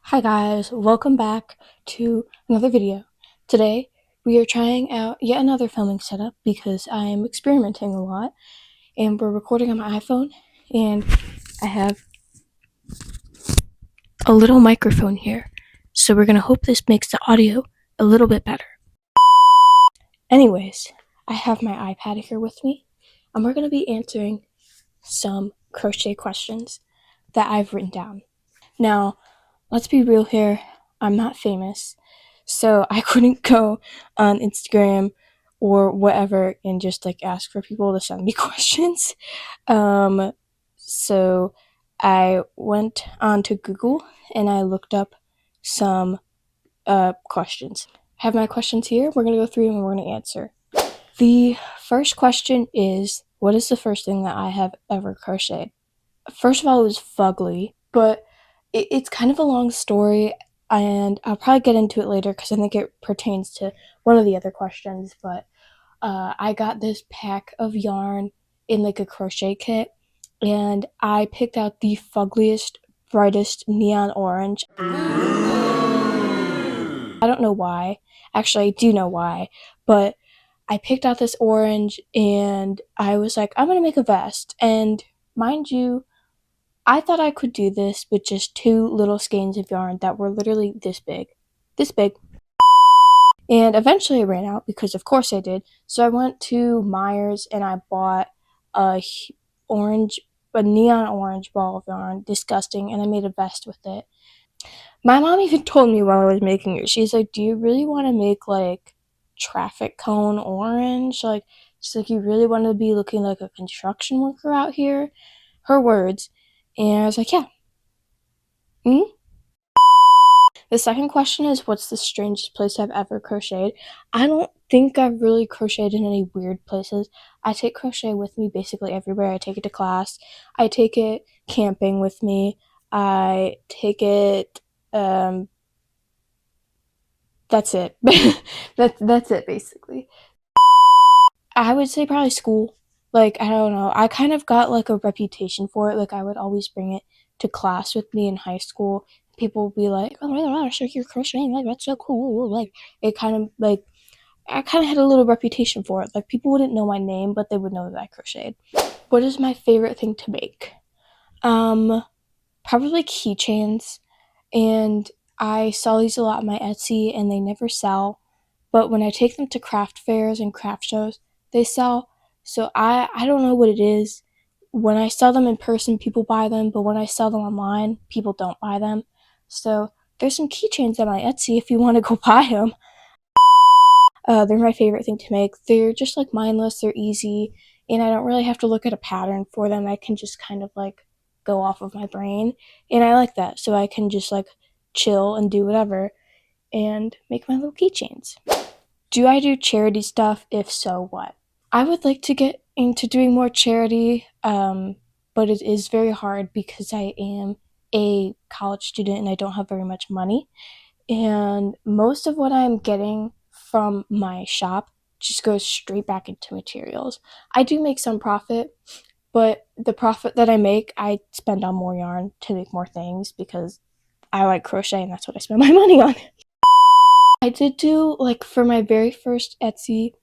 Hi guys, welcome back to another video. Today we are trying out yet another filming setup because I am experimenting a lot and we're recording on my iPhone and I have a little microphone here. So we're going to hope this makes the audio a little bit better. Anyways, I have my iPad here with me and we're going to be answering some crochet questions that I've written down. Now, let's be real here, I'm not famous, so I couldn't go on Instagram or whatever and just ask for people to send me questions. So I went onto Google and I looked up some questions. I have my questions here. We're gonna go through them and we're gonna answer. The first question is, what is the first thing that I have ever crocheted? First of all, it was fugly, but it's kind of a long story, and I'll probably get into it later because I think it pertains to one of the other questions. But I got this pack of yarn in a crochet kit, and I picked out the fuggliest, brightest neon orange. I don't know why. Actually, I do know why, but I picked out this orange, and I was like, I'm gonna make a vest. And mind you, I thought I could do this with just two little skeins of yarn that were literally this big. This big. And eventually I ran out because of course I did. So I went to Myers and I bought a orange, a neon orange ball of yarn, disgusting, and I made a vest with it. My mom even told me while I was making it, she's like, do you really want to make traffic cone orange? She's like, you really want to be looking like a construction worker out here? Her words. And I was like, yeah. Mm-hmm. The second question is, what's the strangest place I've ever crocheted? I don't think I've really crocheted in any weird places. I take crochet with me basically everywhere. I take it to class. I take it camping with me. I take it, that's it. That's it basically. I would say probably school. I don't know. I kind of got a reputation for it. I would always bring it to class with me in high school. People would be like, "Oh my gosh, you're crocheting! That's so cool!" It kind of I kind of had a little reputation for it. People wouldn't know my name, but they would know that I crocheted. What is my favorite thing to make? Probably keychains, and I sell these a lot on my Etsy, and they never sell. But when I take them to craft fairs and craft shows, they sell. So I don't know what it is. When I sell them in person, people buy them, but when I sell them online, people don't buy them. So there's some keychains on my Etsy if you want to go buy them. They're my favorite thing to make. They're just mindless, they're easy, and I don't really have to look at a pattern for them. I can just kind of go off of my brain, and I like that. So I can just chill and do whatever and make my little keychains. Do I do charity stuff? If so, what? I would like to get into doing more charity, but it is very hard because I am a college student and I don't have very much money. And most of what I'm getting from my shop just goes straight back into materials. I do make some profit, but the profit that I make, I spend on more yarn to make more things because I like crochet and that's what I spend my money on. I did do, for my very first Etsy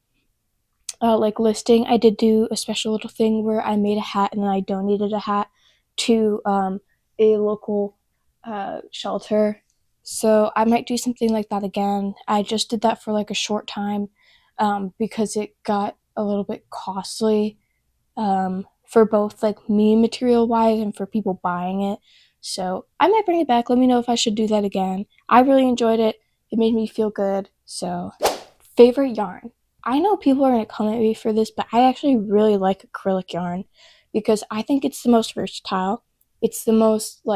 listing, I did do a special little thing where I made a hat and then I donated a hat to a local shelter. So I might do something like that again. I just did that for a short time because it got a little bit costly for both me material wise and for people buying it. So I might bring it back. Let me know if I should do that again. I really enjoyed it. It made me feel good. So, favorite yarn. I know people are going to come at me for this, but I actually really like acrylic yarn because I think it's the most versatile. It's the most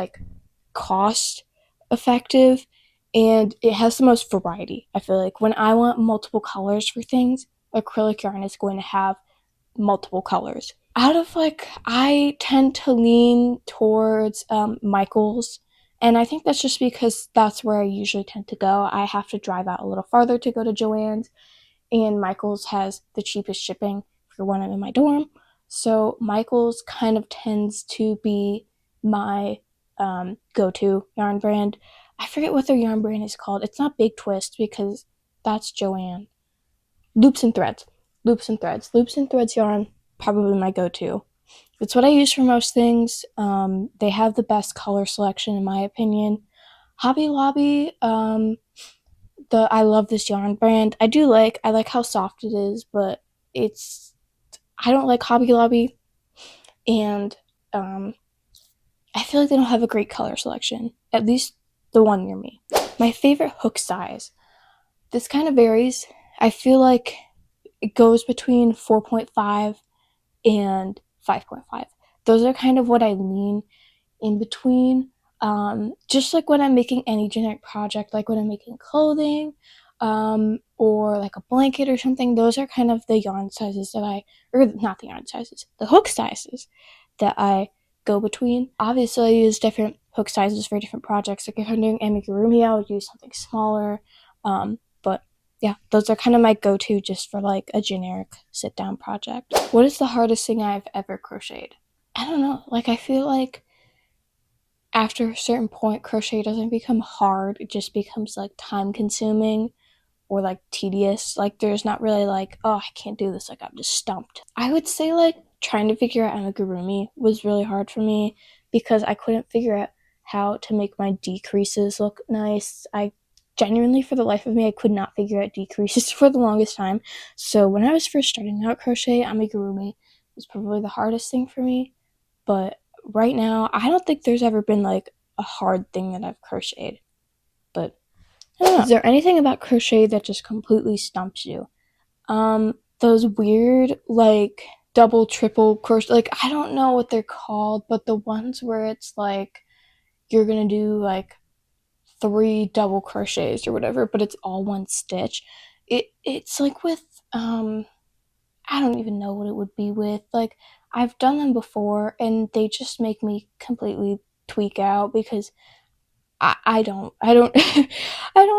cost effective and it has the most variety. I feel like when I want multiple colors for things, acrylic yarn is going to have multiple colors. Out of I tend to lean towards Michaels, and I think that's just because that's where I usually tend to go. I have to drive out a little farther to go to Joann's, and Michaels has the cheapest shipping for when I'm in my dorm. So Michaels kind of tends to be my go-to yarn brand. I forget what their yarn brand is called. It's not Big Twist because that's Joanne. Loops and Threads. Loops and Threads. Loops and Threads yarn, probably my go-to. It's what I use for most things. They have the best color selection in my opinion. Hobby Lobby, I love this yarn brand. I like how soft it is, but it's I don't like Hobby Lobby, and I feel like they don't have a great color selection. At least the one near me. My favorite hook size. This kind of varies. I feel like it goes between 4.5 and 5.5. Those are kind of what I lean in between. Just like when I'm making any generic project, like when I'm making clothing, or like a blanket or something, those are kind of the yarn sizes or not the yarn sizes, the hook sizes that I go between. Obviously, I use different hook sizes for different projects. Like if I'm doing amigurumi, I would use something smaller. But yeah, those are kind of my go-to just for like a generic sit-down project. What is the hardest thing I've ever crocheted? I don't know. Like I feel like after a certain point, crochet doesn't become hard. It just becomes like time consuming or like tedious. Like there's not really like, oh, I can't do this. Like I'm just stumped. I would say like trying to figure out amigurumi was really hard for me because I couldn't figure out how to make my decreases look nice. I genuinely, for the life of me, I could not figure out decreases for the longest time. So when I was first starting out crochet, amigurumi was probably the hardest thing for me. But right now, I don't think there's ever been like a hard thing that I've crocheted. But I don't know. Is there anything about crochet that just completely stumps you? Those weird like double, triple crochet, like I don't know what they're called, but the ones where it's like you're gonna do like 3 double crochets or whatever, but it's all one stitch. It's like with I don't even know what it would be with. Like I've done them before and they just make me completely tweak out because I don't I don't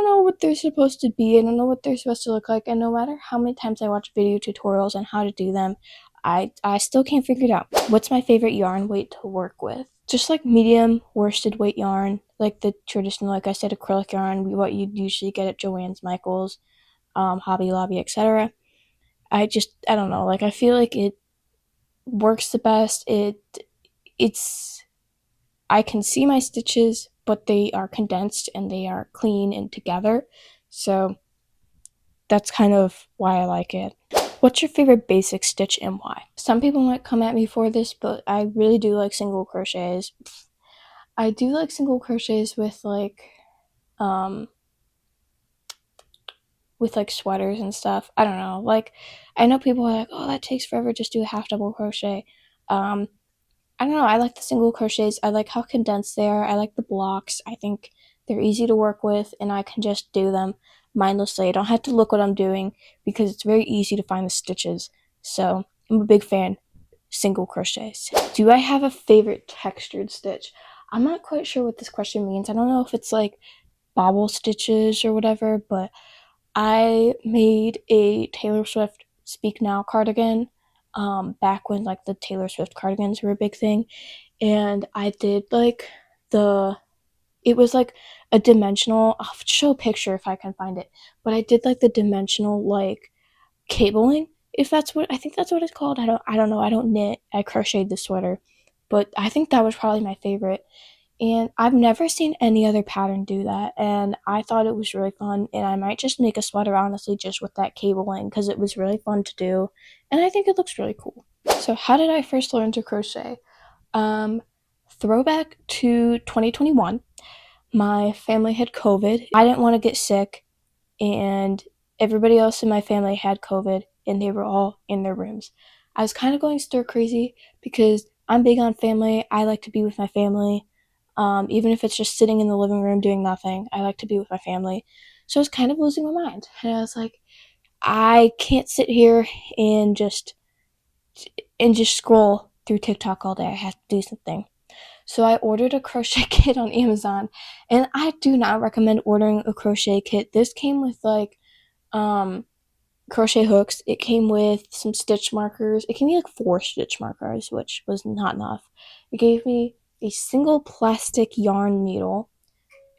know what they're supposed to be. I don't know what they're supposed to look like. And no matter how many times I watch video tutorials on how to do them, I still can't figure it out. What's my favorite yarn weight to work with? Just like medium worsted weight yarn, like the traditional, like I said, acrylic yarn, what you'd usually get at Joann's, Michaels, Hobby Lobby, etc. I don't know. Like I feel like it works the best. It's I can see my stitches, but they are condensed and they are clean and together. So that's kind of why I like it. What's your favorite basic stitch and why? Some people might come at me for this, but I really do like single crochets. I do like single crochets um with like sweaters and stuff. I don't know. Like I know people are like, "Oh, that takes forever, just do a half double crochet." Um I don't know. I like the single crochets. I like how condensed they are. I like the blocks. I think they're easy to work with, and I can just do them mindlessly. I don't have to look what I'm doing because it's very easy to find the stitches. So I'm a big fan. Single crochets. Do I have a favorite textured stitch? I'm not quite sure what this question means. I don't know if it's like bobble stitches or whatever, but I made a Taylor Swift Speak Now cardigan back when like the Taylor Swift cardigans were a big thing, and I did like the it was like a dimensional. I'll show a picture if I can find it, but I did like the dimensional like cabling. If that's what I think that's what it's called. I don't know. I don't knit. I crocheted the sweater, but I think that was probably my favorite. And I've never seen any other pattern do that, and I thought it was really fun, and I might just make a sweater, honestly, just with that cabling, because it was really fun to do, and I think it looks really cool. So how did I first learn to crochet? Um, Throwback to 2021, my family had COVID. I didn't want to get sick, and everybody else in my family had COVID, and they were all in their rooms. I was kind of going stir crazy because I'm big on family. I like to be with my family. Even if it's just sitting in the living room doing nothing, I like to be with my family. So I was kind of losing my mind. And I was like, I can't sit here and just scroll through TikTok all day. I have to do something. So I ordered a crochet kit on Amazon, and I do not recommend ordering a crochet kit. This came with like crochet hooks. It came with some stitch markers. It gave me like 4 stitch markers, which was not enough. It gave me a single plastic yarn needle,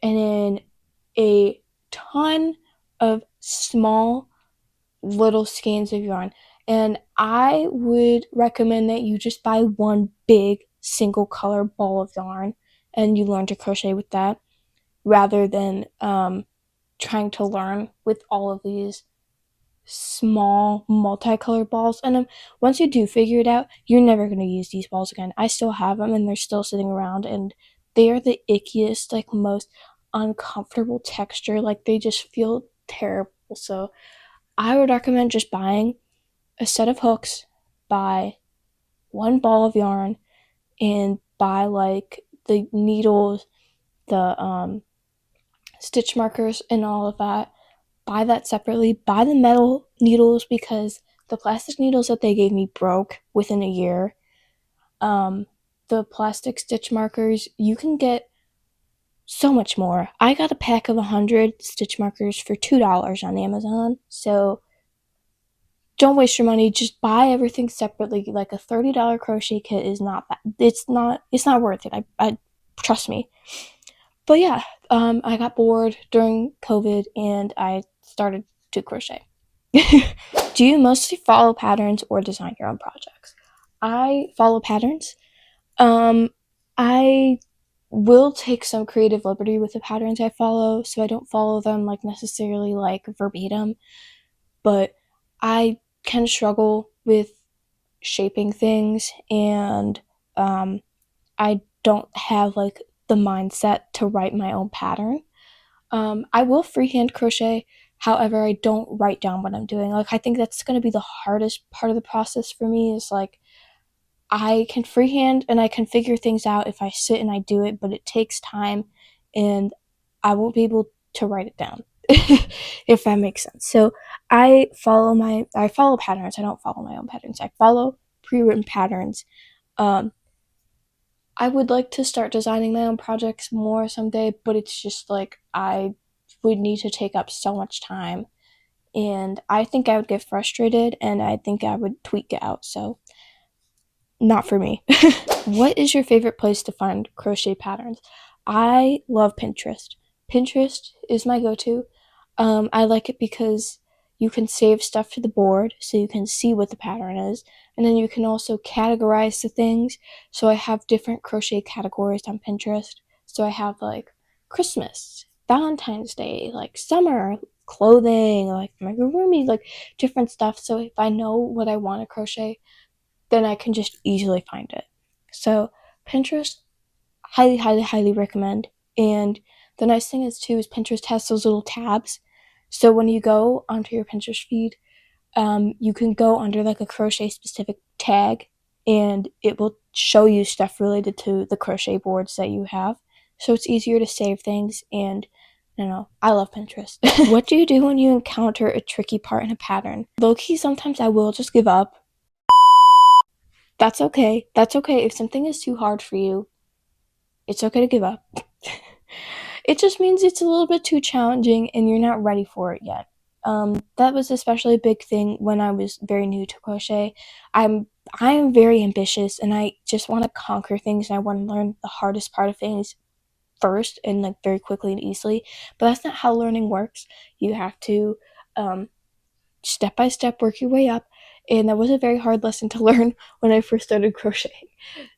and then a ton of small little skeins of yarn. And I would recommend that you just buy one big single color ball of yarn and you learn to crochet with that rather than trying to learn with all of these small multicolored balls. And once you do figure it out, you're never going to use these balls again. I still have them and they're still sitting around, and they are the ickiest, like most uncomfortable texture. Like they just feel terrible. So I would recommend just buying a set of hooks, buy one ball of yarn, and buy like the needles, the stitch markers, and all of that. Buy that separately. Buy the metal needles because the plastic needles that they gave me broke within a year. Um, the plastic stitch markers, you can get so much more. I got a pack of 100 stitch markers for $2 on Amazon. So don't waste your money. Just buy everything separately. Like a $30 crochet kit is not that. It's not worth it. I trust me. But yeah, I got bored during COVID and I started to crochet. Do you mostly follow patterns or design your own projects? I follow patterns. Um, I will take some creative liberty with the patterns I follow, so I don't follow them like necessarily like verbatim, but I can struggle with shaping things, and I don't have like the mindset to write my own pattern. I will freehand crochet. However, I don't write down what I'm doing. Like, I think that's going to be the hardest part of the process for me is like, I can freehand and I can figure things out if I sit and I do it, but it takes time and I won't be able to write it down, if that makes sense. So I follow patterns. I don't follow my own patterns. I follow pre-written patterns. Um, I would like to start designing my own projects more someday, but it's just like I would need to take up so much time, and I think I would get frustrated and I think I would tweak it out. So, not for me. What is your favorite place to find crochet patterns? I love Pinterest. Pinterest is my go to. I like it because you can save stuff to the board so you can see what the pattern is, and then you can also categorize the things. So I have different crochet categories on Pinterest. So I have like Christmas, Valentine's Day, like summer, clothing, like amigurumi, like different stuff. So if I know what I want to crochet, then I can just easily find it. So Pinterest, highly, highly, highly recommend. And the nice thing is Pinterest has those little tabs. So when you go onto your Pinterest feed, you can go under like a crochet specific tag, and it will show you stuff related to the crochet boards that you have. So it's easier to save things, and I love Pinterest. What do you do when you encounter a tricky part in a pattern? Low key, sometimes I will just give up. That's okay. That's okay. If something is too hard for you, it's okay to give up. It just means it's a little bit too challenging and you're not ready for it yet. That was especially a big thing when I was very new to crochet. I am very ambitious and I just want to conquer things and I want to learn the hardest part of things first and like very quickly and easily. But that's not how learning works. You have to um, step by step work your way up, and that was a very hard lesson to learn when I first started crocheting.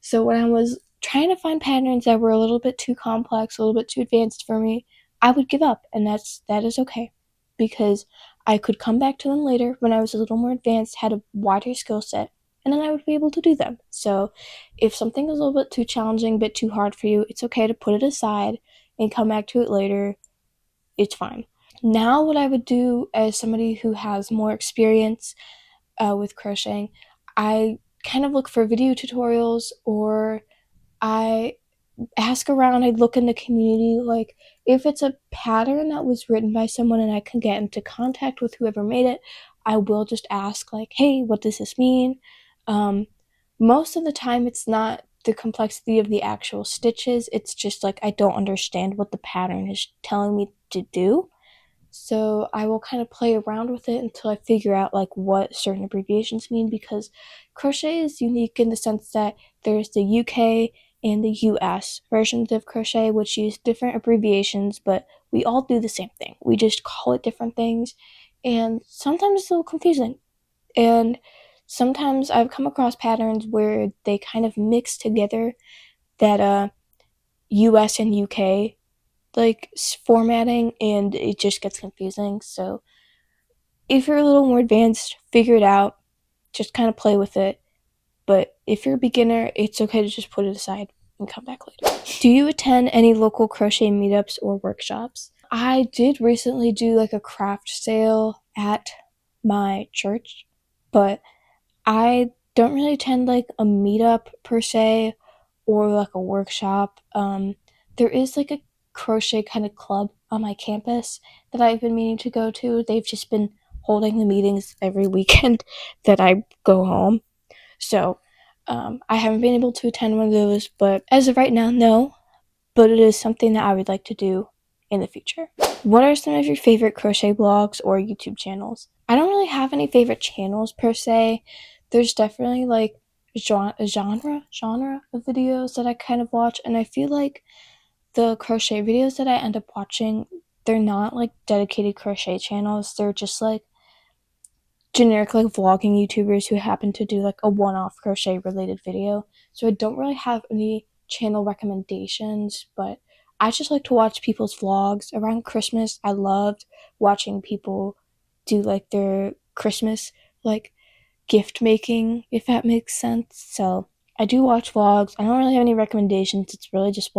So when I was trying to find patterns that were a little bit too complex, a little bit too advanced for me, I would give up, and that is okay, because I could come back to them later when I was a little more advanced, had a wider skill set, and then I would be able to do them. So if something is a little bit too challenging, a bit too hard for you, it's okay to put it aside and come back to it later. It's fine. Now, what I would do as somebody who has more experience with crocheting, I kind of look for video tutorials, or I ask around. I look in the community. Like, if it's a pattern that was written by someone and I can get into contact with whoever made it, I will just ask, like, hey, what does this mean? Um, Most of the time, it's not the complexity of the actual stitches. It's just like I don't understand what the pattern is telling me to do. So I will kind of play around with it until I figure out like what certain abbreviations mean, because crochet is unique in the sense that there's the UK and the US versions of crochet, which use different abbreviations, but we all do the same thing. We just call it different things, and sometimes it's a little confusing. And sometimes I've come across patterns where they kind of mix together that US and UK like formatting, and it just gets confusing. So if you're a little more advanced, figure it out. Just kind of play with it. But if you're a beginner, it's okay to just put it aside and come back later. Do you attend any local crochet meetups or workshops? I did recently do like a craft sale at my church, but I don't really attend like a meetup per se or like a workshop. There is like a crochet kind of club on my campus that I've been meaning to go to. They've just been holding the meetings every weekend that I go home. So I haven't been able to attend one of those, but as of right now, no. But it is something that I would like to do in the future. What are some of your favorite crochet blogs or YouTube channels? I don't really have any favorite channels per se. There's definitely like a genre of videos that I kind of watch, and I feel like the crochet videos that I end up watching, they're not like dedicated crochet channels. They're just like generic like vlogging YouTubers who happen to do like a one-off crochet related video. So I don't really have any channel recommendations, but I just like to watch people's vlogs. Around Christmas, I loved watching people do like their Christmas like gift making, if that makes sense. So I do watch vlogs. I don't really have any recommendations. It's really just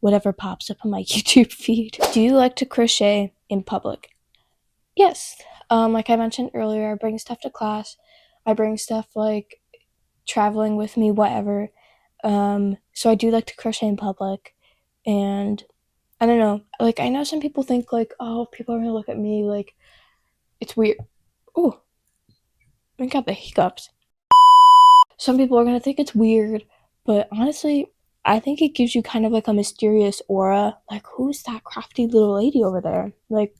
whatever pops up on my YouTube feed. Do you like to crochet in public? Yes. Like I mentioned earlier, I bring stuff to class. I bring stuff like traveling with me, whatever. So I do like to crochet in public. And I don't know, like I know some people think like, oh, people are gonna look at me like it's weird. Oh, I got the hiccups. Some people are gonna think it's weird, but honestly, I think it gives you kind of like a mysterious aura. Like, who's that crafty little lady over there? Like,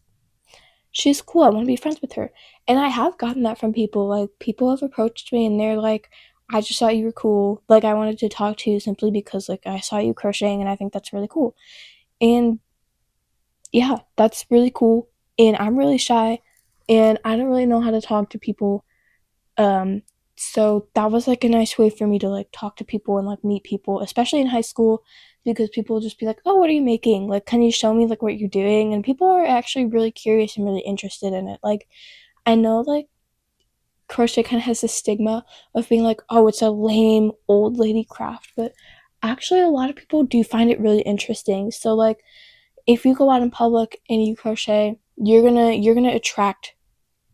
she's cool. I want to be friends with her. And I have gotten that from people. Like, people have approached me and they're like, I just thought you were cool. Like, I wanted to talk to you simply because, like, I saw you crocheting and I think that's really cool. And yeah, that's really cool. And I'm really shy and I don't really know how to talk to people. Um, so that was like a nice way for me to like talk to people and like meet people, especially in high school, because people will just be like, "Oh, what are you making? Like, can you show me like what you're doing?" And people are actually really curious and really interested in it. Like, I know like crochet kind of has this stigma of being like, "Oh, it's a lame old lady craft," but actually a lot of people do find it really interesting. So like, if you go out in public and you crochet, you're gonna attract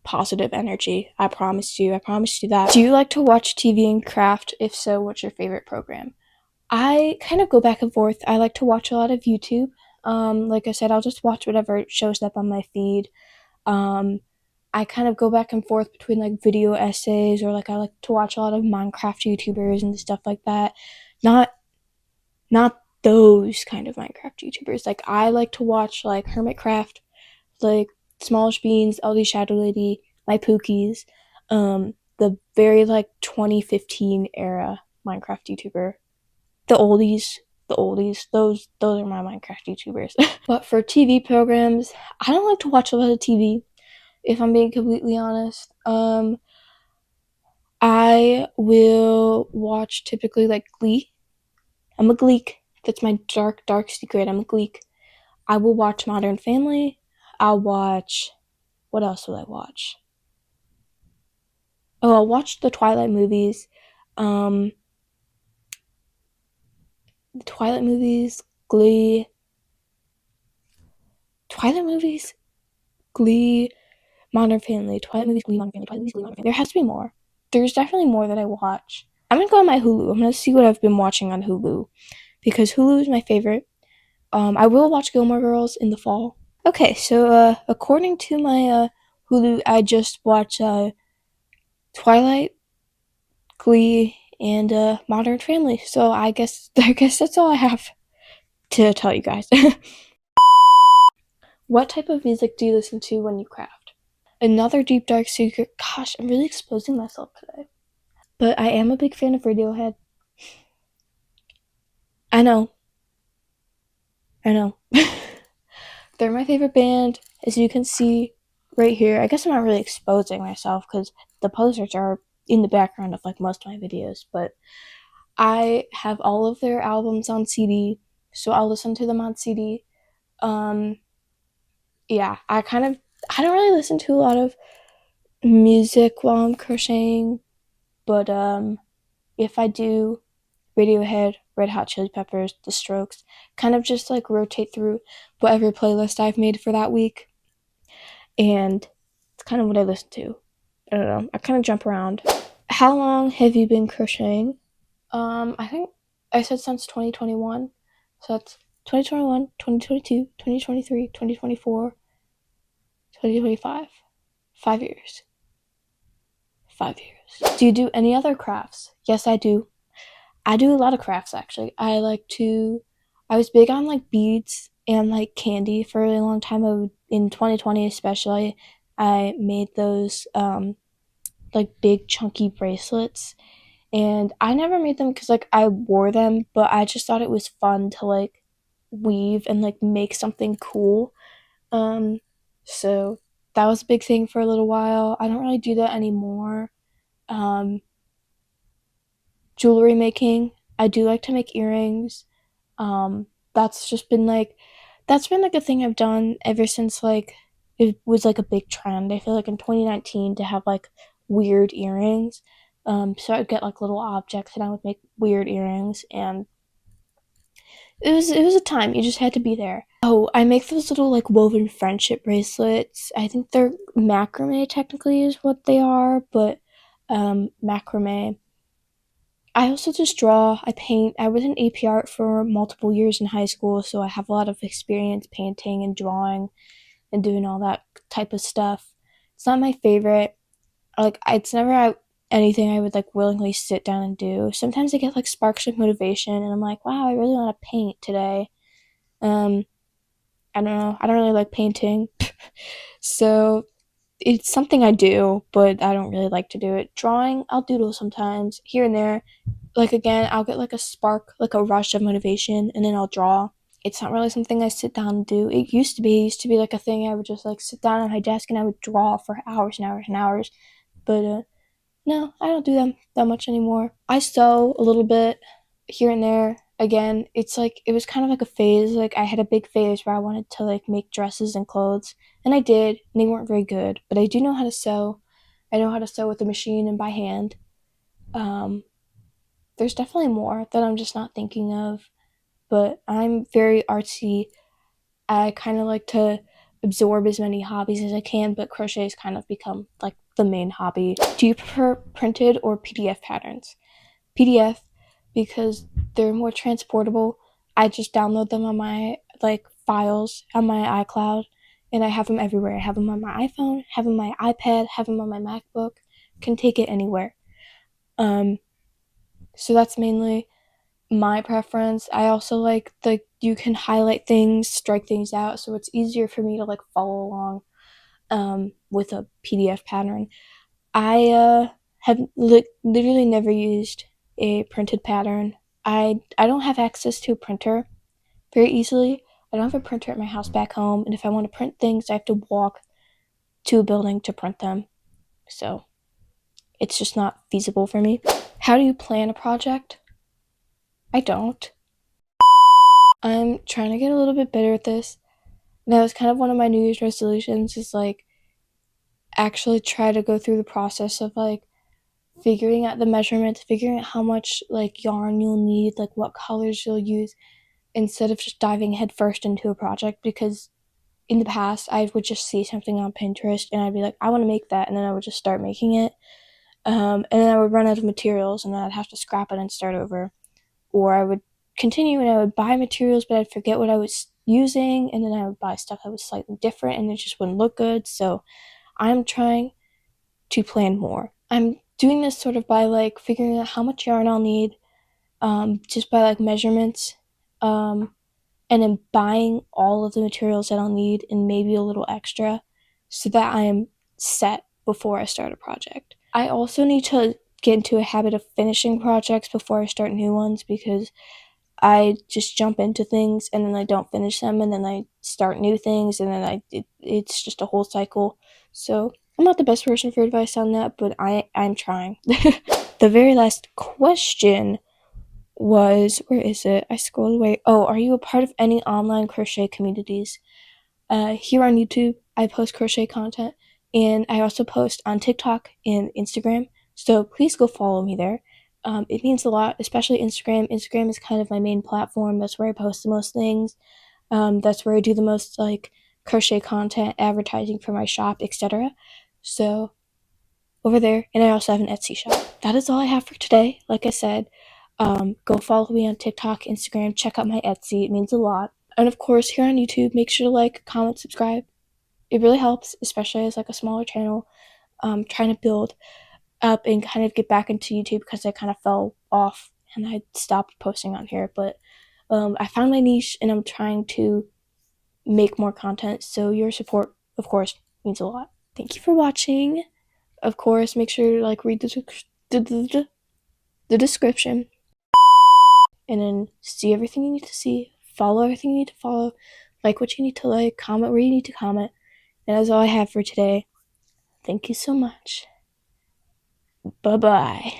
positive energy. I promise you. I promise you that. Do you like to watch TV and craft? If so, what's your favorite program? I kind of go back and forth. I like to watch a lot of YouTube. Like I said, I'll just watch whatever shows up on my feed. Um, I kind of go back and forth between like video essays or like I like to watch a lot of Minecraft YouTubers and stuff like that. Not not those kind of Minecraft YouTubers. Like I like to watch like Hermitcraft, like Smallish Beans, LD Shadow Lady, my Pookies, the very like 2015 era Minecraft YouTuber, the oldies. Those are my Minecraft YouTubers. But for TV programs, I don't like to watch a lot of TV. If I'm being completely honest, I will watch typically like Glee. I'm a Gleek. That's my dark secret. I'm a Gleek. I will watch Modern Family. I'll watch. What else will I watch? Oh, I'll watch the Twilight movies. Um, the Twilight movies, Glee, Twilight movies, Glee, Modern Family, Twilight movies, Glee, Modern Family, Twilight movies, Glee, Modern Family. There has to be more. There's definitely more that I watch. I'm gonna go on my Hulu. I'm gonna see what I've been watching on Hulu because Hulu is my favorite. I will watch Gilmore Girls in the fall. Okay, so according to my Hulu, I just watched Twilight, Glee, and Modern Family. So I guess that's all I have to tell you guys. What type of music do you listen to when you craft? Another deep dark secret. Gosh, I'm really exposing myself today. But I am a big fan of Radiohead. I know. I know. They're my favorite band, as you can see right here. I guess I'm not really exposing myself because the posters are in the background of like most of my videos, but I have all of their albums on CD, so I'll listen to them on CD. Um, yeah, I don't really listen to a lot of music while I'm crocheting, but if I do, Radiohead, Red Hot Chili Peppers, The Strokes, kind of just like rotate through whatever playlist I've made for that week, and it's kind of what I listen to. I don't know. I kind of jump around. How long have you been crocheting? I think I said since 2021. So that's 2021, 2022, 2023, 2024, 2025. 5 years. 5 years. Do you do any other crafts? Yes, I do. I do a lot of crafts actually. I was big on like beads and like candy for a really long time. In 2020 especially, I made those like big chunky bracelets, and I never made them because like I wore them, but I just thought it was fun to like weave and like make something cool. Um, so that was a big thing for a little while. I don't really do that anymore. Um, Jewelry making. I do like to make earrings. Um, that's just been like that's been like a thing I've done ever since like it was like a big trend. I feel like in 2019 to have like weird earrings. So I'd get like little objects and I would make weird earrings, and it was a time. You just had to be there. Oh, I make those little like woven friendship bracelets. I think they're macrame technically is what they are, but macrame. I also just draw, I paint. I was in AP art for multiple years in high school, so I have a lot of experience painting and drawing and doing all that type of stuff. It's not my favorite. Like, it's never anything I would like willingly sit down and do. Sometimes I get like sparks of motivation and I'm like, wow, I really want to paint today. Um, I don't know. I don't really like painting. So it's something I do, but I don't really like to do it. Drawing, I'll doodle sometimes here and there. Like again, I'll get like a spark, like a rush of motivation, and then I'll draw. It's not really something I sit down and do. It used to be like a thing I would just like sit down at my desk and I would draw for hours and hours and hours. But no, I don't do them that much anymore. I sew a little bit here and there. Again, it's like it was kind of like a phase. Like I had a big phase where I wanted to like make dresses and clothes, and I did, and they weren't very good, but I do know how to sew. I know how to sew with a machine and by hand. Um, there's definitely more that I'm just not thinking of, but I'm very artsy. I kind of like to absorb as many hobbies as I can, but crochet has kind of become like the main hobby. Do you prefer printed or PDF patterns? PDF, because they're more transportable. I just download them on my like files on my iCloud, and I have them everywhere. I have them on my iPhone, have them on my iPad, have them on my MacBook. Can take it anywhere. Um, so that's mainly my preference. I also like the you can highlight things, strike things out, so it's easier for me to like follow along with a PDF pattern. I have literally never used a printed pattern. I don't have access to a printer very easily. I don't have a printer at my house back home, and if I want to print things, I have to walk to a building to print them. So it's just not feasible for me. How do you plan a project? I don't. I'm trying to get a little bit better at this. That was kind of one of my New Year's resolutions is like actually try to go through the process of like figuring out the measurements, figuring out how much like yarn you'll need, like what colors you'll use, instead of just diving headfirst into a project. Because in the past, I would just see something on Pinterest and I'd be like, I want to make that, and then I would just start making it, and then I would run out of materials and then I'd have to scrap it and start over, or I would continue and I would buy materials, but I'd forget what I was using, and then I would buy stuff that was slightly different and it just wouldn't look good. So I'm trying to plan more. I'm doing this sort of by like figuring out how much yarn I'll need, just by like measurements, and then buying all of the materials that I'll need and maybe a little extra so that I am set before I start a project. I also need to get into a habit of finishing projects before I start new ones, because I just jump into things and then I don't finish them and then I start new things and then it's just a whole cycle. So I'm not the best person for advice on that, but I'm trying. The very last question was, where is it? I scrolled away. Oh, are you a part of any online crochet communities? Here on YouTube, I post crochet content, and I also post on TikTok and Instagram. So please go follow me there. It means a lot, especially Instagram. Instagram is kind of my main platform. That's where I post the most things. That's where I do the most like crochet content, advertising for my shop, etc. So over there, and I also have an Etsy shop. That is all I have for today. Like I said, go follow me on TikTok, Instagram, check out my Etsy. It means a lot. And of course, here on YouTube, make sure to like, comment, subscribe. It really helps, especially as like a smaller channel. Trying to build up and kind of get back into YouTube because I kind of fell off and I stopped posting on here. But I found my niche and I'm trying to make more content. So your support, of course, means a lot. Thank you for watching. Of course, make sure to like read the description and then see everything you need to see, follow everything you need to follow, like what you need to like, comment where you need to comment. And that's all I have for today. Thank you so much. Bye bye.